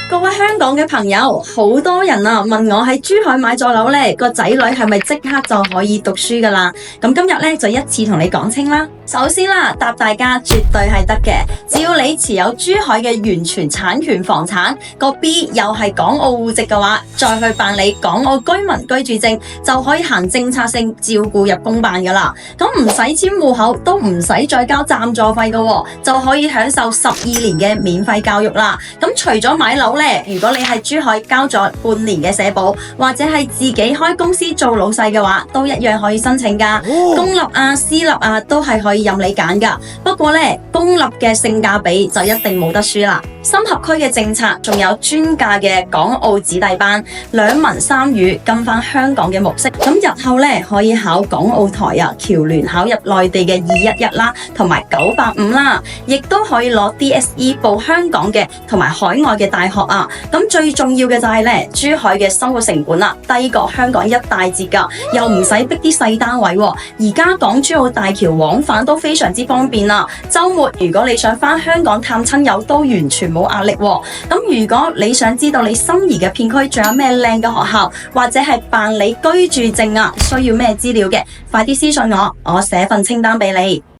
各位香港嘅朋友，好多人啊問我喺珠海買咗樓呢個仔女係咪即刻就可以讀書噶啦？咁今日呢，就一次同你講清啦。首先啦，答大家絕對係得嘅，只要你持有珠海嘅完全產權房產，個 B 又係港澳戶籍嘅話，再去辦理港澳居民居住證，就可以行政策性照顧入公辦噶啦。咁唔使遷戶口，都唔使再交暫助費噶喎，就可以享受12年嘅免費教育啦。咁除咗買樓呢，如果你喺珠海交咗半年嘅社保，或者係自己開公司做老細嘅話，都一樣可以申請噶。公立啊、私立啊，都係可以任你揀噶。不過呢，公立嘅性價比就一定冇得輸啦。深合區嘅政策，仲有專價嘅港澳子弟班，兩文三語，跟翻香港嘅模式。咁日後呢，可以考港澳台啊、僑聯考入內地嘅211啦，同埋985啦，亦都可以攞 DSE 報香港嘅同埋海外嘅大學啊。咁最重要嘅就係呢，珠海嘅生活成本啦，低過香港一大截噶，又唔使逼啲細單位喎。而家港珠澳大橋往返都非常之方便啦。週末如果你想翻香港探親友，都完全冇壓力喎。咁如果你想知道你心儀嘅片區仲有咩靚嘅學校，或者係辦理居住證啊，需要咩資料嘅，快啲私信我，我寫份清單俾你。